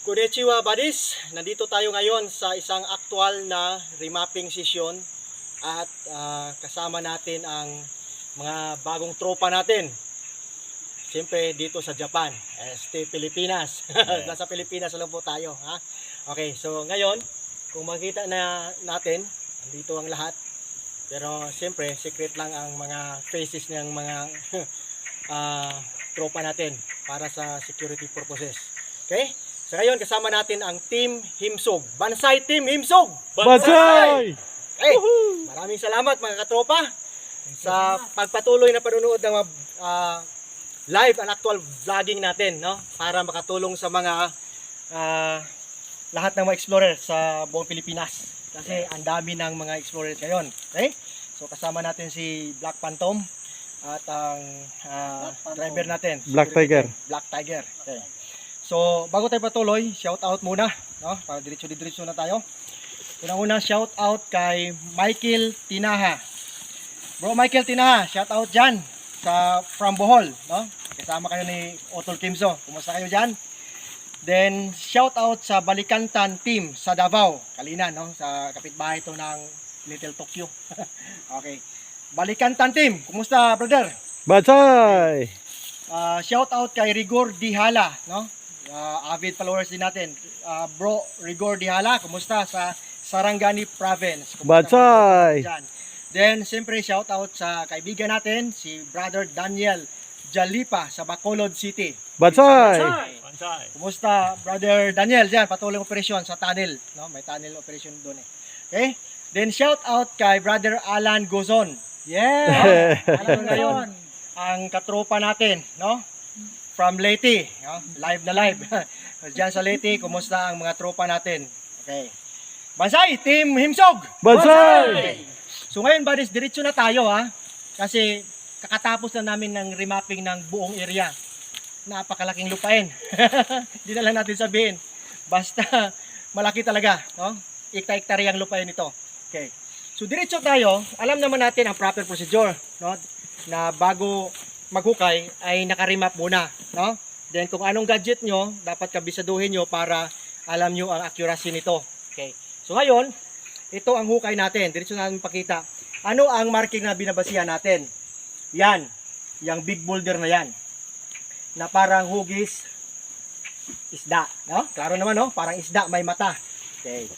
Konnichiwa buddies! Nandito tayo ngayon sa isang aktual na remapping session at kasama natin ang mga bagong tropa natin. Siyempre dito sa Japan, Pilipinas. Nasa Pilipinas lang po tayo. Ha? Okay, so ngayon, kung makita na natin, nandito ang lahat. Pero siyempre, secret lang ang mga faces ng mga tropa natin para sa security purposes. Okay? So ngayon kasama natin ang Team Himsog. Bansay Team Himsog! Bansay! Okay, maraming salamat mga katropa sa pagpatuloy na panunood ng live and actual vlogging natin, no? Para makatulong sa mga lahat ng mga explorer sa buong Pilipinas. Kasi ang dami ng mga explorers ngayon. Okay? So kasama natin si Black Phantom at ang driver natin, Black Tiger. Black Tiger. Okay. So, bago tayo patuloy, shout out muna, no? Para diretso na tayo. Unang-una, shout out kay Michael Tinaha. Bro Michael Tinaha, shout out diyan sa from Bohol, no? Kasama kayo ni Otol Kimso. Kumusta kayo diyan? Then, shout out sa Balikantan team sa Davao, Kalinan, no? Sa kapitbahay to ng Little Tokyo. Okay. Balikantan team, kumusta, brother? Bansay! Shout out kay Rigor Dihala, no? Avid followers din natin. Bro Rigor Dihala, kumusta sa Sarangani Province? Bansay! Then, siyempre, shout out sa kaibigan natin, si Brother Daniel Jalipa sa Bacolod City. Bansay! Bansay! Kumusta, Brother Daniel? Diyan, patuloy operasyon sa tunnel. No? May tunnel operation doon eh. Okay? Then, shout out kay Brother Alan Gozon. Yeah! Alan ngayon, ang katropa natin, no? From Leyte, no? Live na live. Diyan sa Leyte, kumusta ang mga tropa natin? Okay. Bansay, Team Himsog! Bansay! So ngayon, buddies, diretso na tayo ha. Kasi kakatapos na namin ng remapping ng buong area. Napakalaking lupain. Hindi na lang natin sabihin. Basta malaki talaga, no? Ikta-iktaryang lupain ito. Okay. So diretso tayo. Alam naman natin ang proper procedure, no? Na bago maghukay ay naka-remap muna, no? Then kung anong gadget nyo, dapat kabisaduhin nyo para alam nyo ang accuracy nito. Okay. So ngayon, ito ang hukay natin. Diretso natin pakita. Ano ang marking na binabasihan natin? Yan. Yang big boulder na yan. Na parang hugis isda, no? Klaro naman, no? Parang isda, may mata. Okay.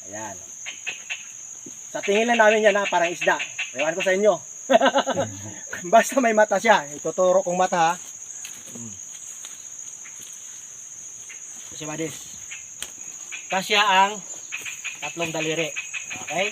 Ayan. Sa tingin lang namin yan na parang isda. Ewan ko sa inyo. Basta may mata siya. Ituturo kong mata. Kasi badis. Kasya ang tatlong daliri. Okay?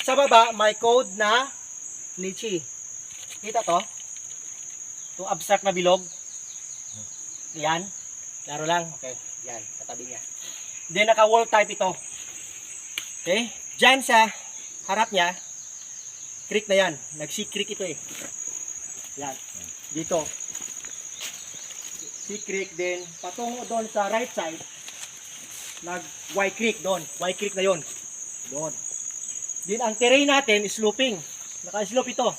Sa baba, may code na Nichi. Kita to? Itong abstract na bilog. Yan. Klaro lang. Okay. Yan. Katabi niya. Then, naka-wall type ito. Okay? Diyan sa harap niya, creek na yan. Nag-sea-creek ito eh. Yan. Dito. Sea-creek din. Patungo doon sa right side, nag-Y-creek doon. Y-creek na yon. Doon. Din ang terrain natin is sloping. Naka-slope ito.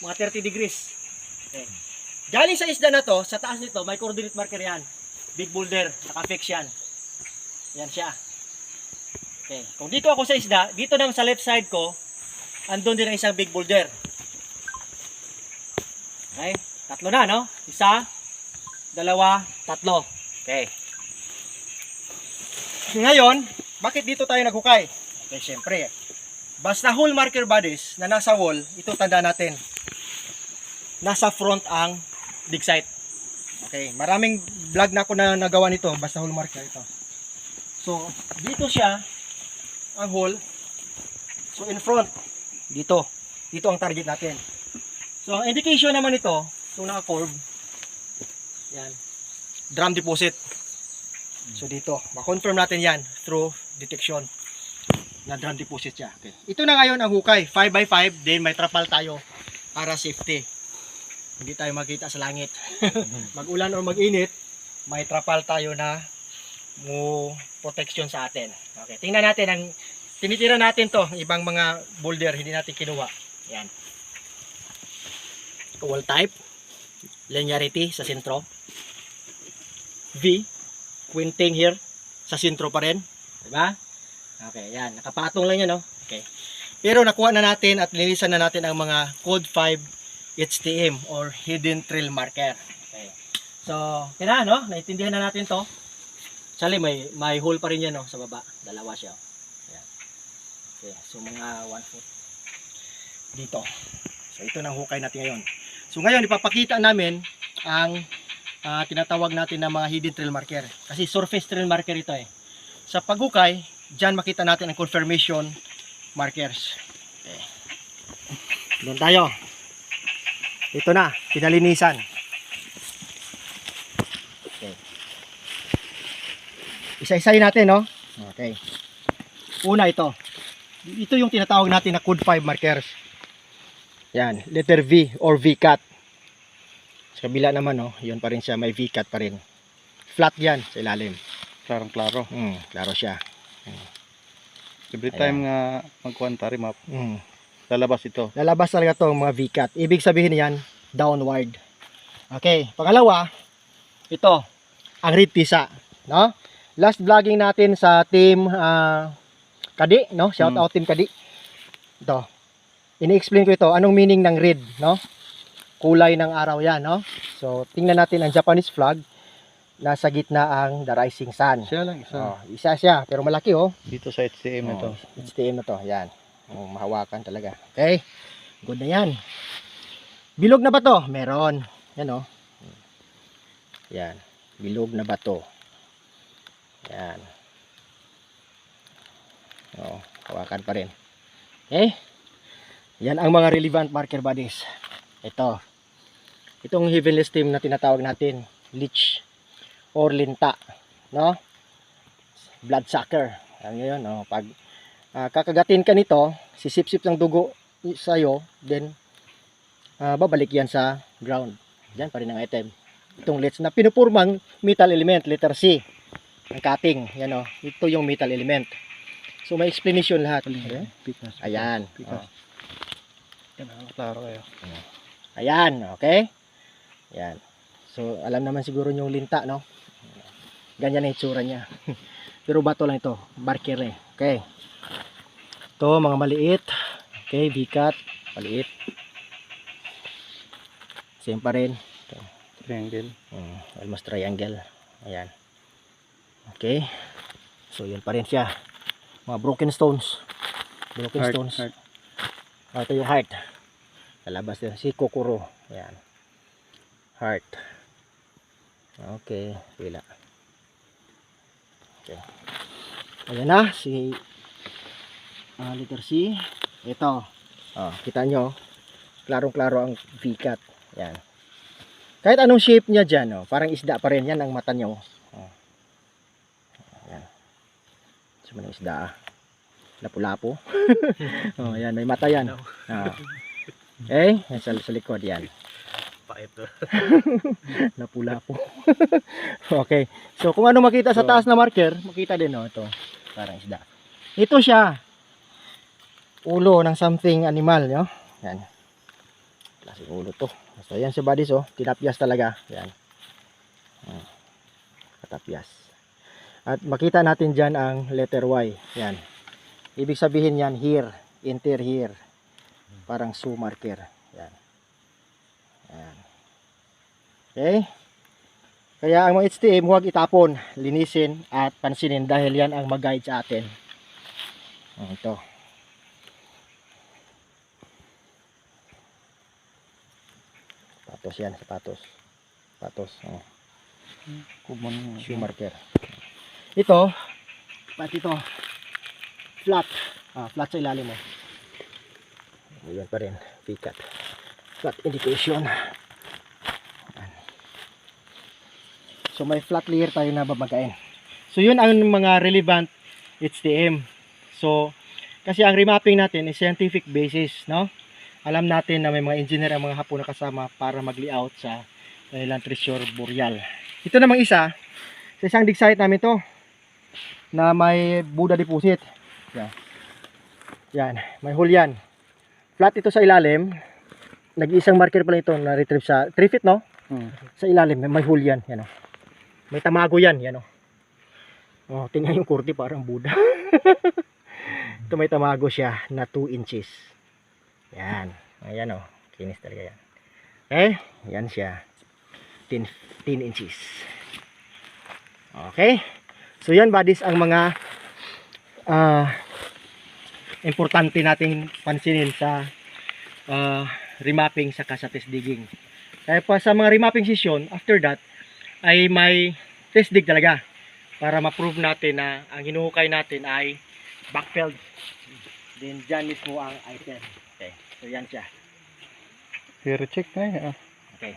Mga 30 degrees. Okay. Galing sa isda na to, sa taas nito, may coordinate marker yan. Big boulder. Naka-fix yan. Yan siya. Okay. Kung dito ako sa isda, dito naman sa left side ko, andun din ang isang big boulder. Okay. Tatlo na, no? Isa, dalawa, tatlo. Okay. Ngayon, bakit dito tayo naghukay? Okay, syempre. Basta hole marker bodies na nasa wall, ito tanda natin. Nasa front ang dig site. Okay. Maraming vlog na ako na nagawa nito. Basta hole marker ito. So, dito siya ang hole. So, in front. Dito. Dito ang target natin. So, ang indication naman ito, itong naka-curve, yan, drum deposit. So, dito. Ma-confirm natin yan through detection na drum deposit siya. Okay. Ito na ngayon ang hukay. 5x5. Then, may trapal tayo para safety. Hindi tayo makita sa langit. Mag-ulan o mag-init, may trapal tayo na mo protection sa atin. Okay, tingnan natin ang tinitira natin to, ibang mga boulder hindi natin kinuha. Yan. Wall type, linearity sa sentro. V, quinting here sa sentro pa rin, di ba? Okay, yan, nakapatong lang yan, no? Okay. Pero nakuha na natin at linisan na natin ang mga code 5 HTM or hidden trail marker. Okay. So, kaya no, naintindihan na natin to. Actually, may hole pa rin yan, no, sa baba. Dalawa siya. Ayan. Okay, so mga 1 foot dito. So, ito na hukay natin ngayon. So, ngayon, ipapakita namin ang tinatawag natin na mga hidden trail marker. Kasi surface trail marker ito eh. Sa paghukay, dyan makita natin ang confirmation markers. Okay. Doon tayo. Ito na, pinalinisan. Okay. Isa-isayin natin, no? Okay. Una ito. Ito yung tinatawag natin na code 5 markers. Yan, letter V or V-cut. Sa kabila naman, no, yun pa rin siya, may V-cut pa rin. Flat yan sa ilalim. Klarong klaro. Klaro siya. Every time nga magkuhan tari map, Mm. lalabas ito. Lalabas talaga to mga V-cut. Ibig sabihin niyan, downward. Okay, pangalawa, ito, ang red tisa, no? Last vlogging natin sa team Kadi, no? Shout out team Kadi. Ito. Ini-explain ko ito, anong meaning ng red, no? Kulay ng araw yan, no? So, tingnan natin ang Japanese flag. Nasa gitna ang the rising sun. Siya lang, isa. Oh, isa siya, pero malaki, oh. Dito sa HTM na to. HTM na to, yan. Mahawakan talaga. Okay, good na yan. Bilog na ba to? Meron. Yan, oh. Yan, bilog na ba to? Yan. Oh, hawakan pa rin. Okay, yan ang mga relevant marker bodies. Ito. Itong heavenly steam na tinatawag natin, leech or linta, no? Bloodsucker. Ano yun, no? Pag kakagatin ka nito, sisip-sip ng dugo sa'yo, then babalik yan sa ground. Yan pa rin ang item. Itong leech na pinupurmang metal element, letter C. Ang cutting, yan, no? Ito yung metal element. So may explanation lahat. Ayan. Oh. Klaro kayo. Ayan, okay? Yan. So, alam naman siguro yung linta, no? Ganyan ang itsura niya. Pero bato lang ito. Marker eh. Okay. Ito, mga maliit. Okay, V-cut. Maliit. Same pa rin. Ito. Triangle. Almost triangle. Ayan. Okay. So, yun pa rin siya. Mga broken stones. Broken stones. Heart. Oh, ito yung heart. Lalabas din. Si Kokoro. Ayan. Heart. Okay. Pila. Okay. Ayan na. Si letter C. Ito. Oh, kita nyo. Klarong-klaro ang V-cut. Ayan. Kahit anong shape niya dyan. Oh, parang isda pa rin. Yan ang mata nyo. Oh. Ayan. Saan ang isda ah. Lapu-lapu. Oh, ayan. May mata yan. Oh. Okay. Yan sa likod yan. Lapu-lapu. Okay. So, kung ano makita sa taas na marker, makita din, no? Ito. Parang isda. Ito siya. Ulo ng something animal, no? Yan. Klaseng ulo to. So, yan si bodies, oh. Tinapyas talaga. Yan. Katapyas. At makita natin dyan ang letter Y. Yan. Ibig sabihin yan, here. Enter here. Parang shoe marker. Yan. Yan. Okay. Kaya ang mga HTM, huwag itapon, linisin at pansinin dahil yan ang mag-guide sa atin. Ito. Sapatos yan, sapatos. Sapatos. Common. Shoe marker. Ito, pati ito, flat. Flat sa ilalim mo. Yan pa rin, V-cut. Flat indication. So may flat layer tayo na babagain. So yun ang mga relevant HTM. So kasi ang remapping natin is scientific basis, no? alam natin na may mga engineer ang mga Hapon na kasama para mag-layout sa kanilang treasure boreal. Ito namang isa, sa isang dig site namin to na may Buddha deposit. Yan. Yan, may hole yan. Flat ito sa ilalim. Nag-iisang marker pala ito na retrieve sa 3 feet, no? Sa ilalim may hole yan, yan oh. May tamago yan, yan oh. Oh, tingnan yung kurti parang Buddha. Ito may tamago siya na 2 inches. Yan. Ayan oh. Kinis talaga yan. Okay? Yan siya. 10 inches. Okay? So yan buddies ang mga importante nating pansinin sa remapping saka sa test digging. Kaya pa sa mga remapping session, after that ay may test dig talaga para ma-prove natin na ang hinuhukay natin ay backfilled. Then dyan mismo ang item. Okay, so yan siya. Pero check na. Okay,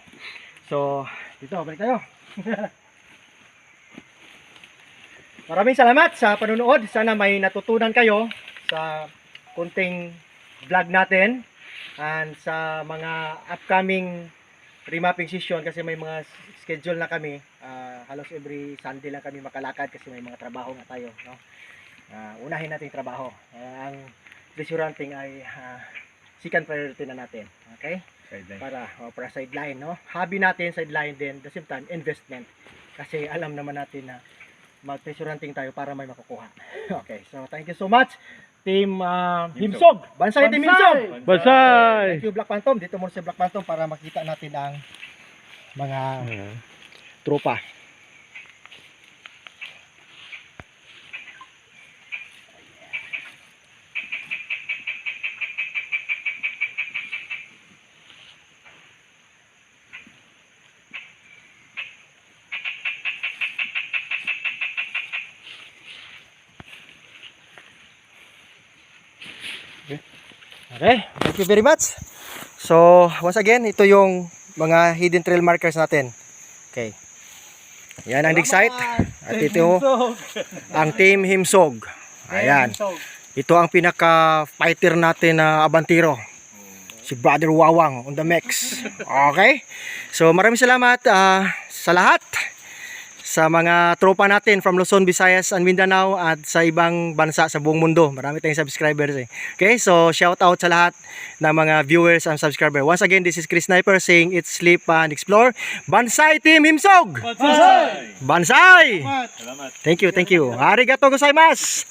so dito, balik tayo. Maraming salamat sa panunood. Sana may natutunan kayo sa kunting vlog natin and sa mga upcoming remapping session kasi may mga schedule na kami. Halos every Sunday lang kami makalakad kasi may mga trabaho na tayo, no? Unahin natin yung trabaho. Ang treasure hunting ay second priority na natin. Okay? Sideline. Para sideline, no? Hobby natin, sideline din, the same time investment. Kasi alam naman natin na mag-treasure hunting tayo para may makukuha. Okay, so thank you so much Team Himsog. Bansay Team Himsog. Bansay! Thank you Black Phantom. Dito muna sa Black Phantom para makita natin ang mga tropa. Okay, thank you very much. So, once again, ito yung mga hidden trail markers natin. Okay. Yan ang dig site. At ito ang Team Himsog. Ayan. Ito ang pinaka-fighter natin na abantiro. Si Brother Wawang on the mix. Okay? So, maraming salamat sa lahat. Sa mga tropa natin from Luzon, Visayas, and Mindanao at sa ibang bansa sa buong mundo. Marami tayong subscribers eh. Okay, so shout out sa lahat ng mga viewers and subscribers. Once again, this is Chris Sniper saying it's sleep and explore. Bansay Team Himsog! Bansay! Bansay! Salamat. Thank you, thank you. Arigato gozaimasu!